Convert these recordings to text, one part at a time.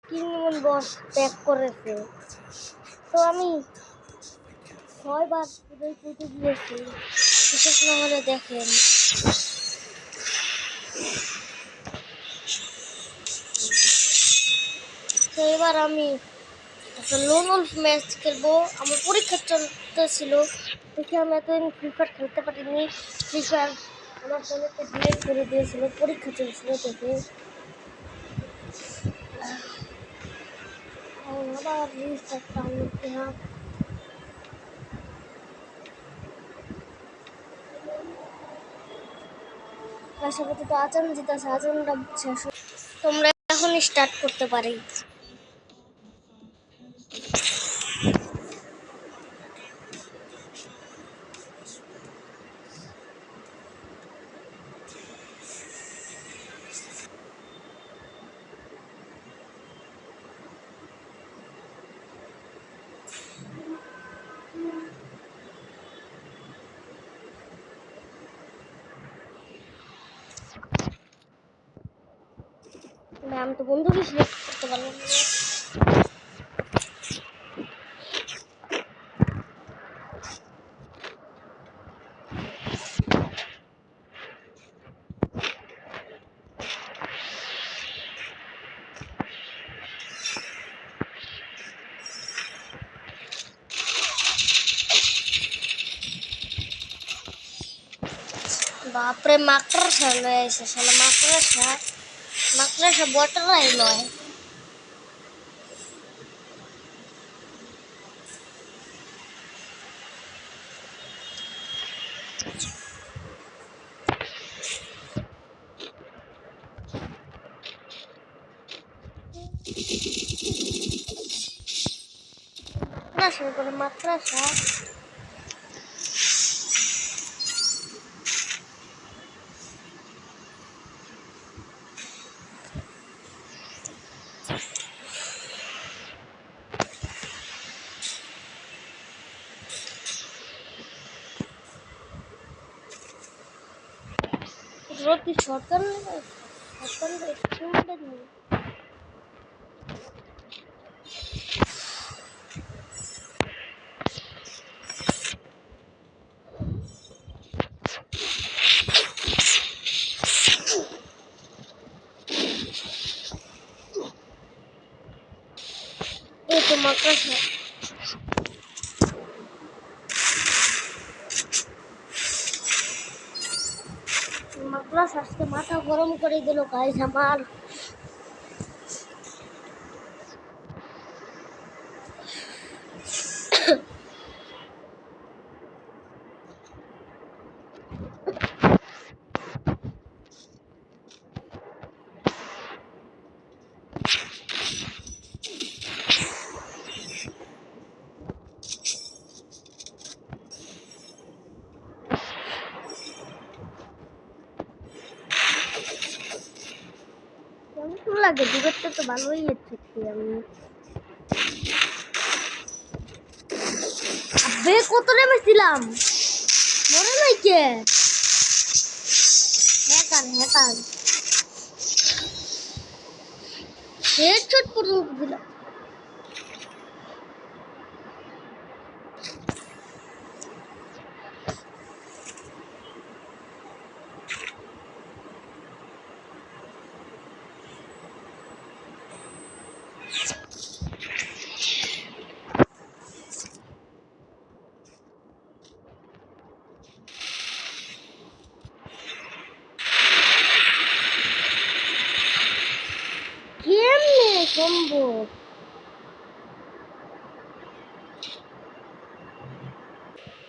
কিনমন বস pack করেছে। তো আমি 6 বার পুরো কুটে দিয়েছি, বিশেষ না হলে দেখেন। তো এবার আমি একটা লোন উলফ ম্যাচ খেলবো। আমার পরীক্ষা চলতেছিল দেখে আমি এতদিন ফ্রি ফায়ার খেলতে পারিনি। ফ্রি ফায়ার আমার ফোনেতে ডিলিট করে দিয়েছিল, পরীক্ষা চলছিল দেখে। আবার রিস্টার্টটা আনতে হবে। আপাতত আজান দিতেছে, আজানটা শেষ। তোমরা এখন স্টার্ট করতে পারি। আমি তো বন্ধুকে সিলেক্ট করতে পারলাম না। বাপরে মাকড়সা লয়ে আইছে, শালা মাকড়সা বটরাই লয়। মাকড়সা করে মাকড়সা। রোটি সরকার সরকার স্টুডেন্ট নেই। এই তো মাকড়সা। মাকড়সা আজকে মাথা গরম করে দিল গাইস আমার। কেমন লাগে দুধটা তো ভালোই হচ্ছে। আমি আবে কত নেমেছিলাম, মনে নাই কে? হ্যাকার হেডশট পর্যন্ত দিলাম। কেমনে সম্ভব?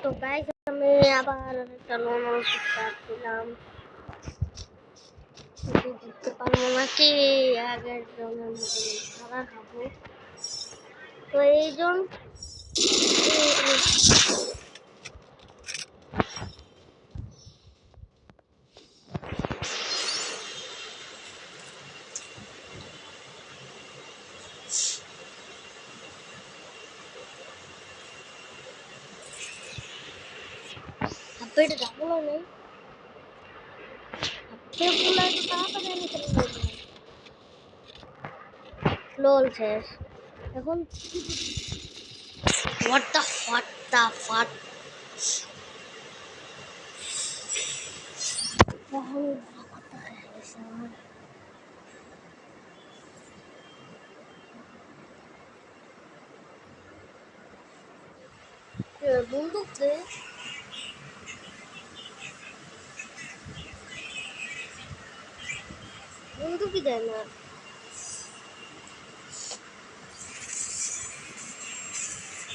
তো গাইস আমি আবার একটা নর্মাল স্টার্ট দিলাম। জিততে পারবো নাকি আগের জনের মতো খারাপ খাবো। তো এই জন আপেটা ডাবল নেই, আপে বলা তো তাড়াতাড়ি আমি চলে যাবো। লোল শেষ এখন what the fuck এখন কথা হয়ে গেছে আমার বন্দুক দে বন্দুকই দেয় না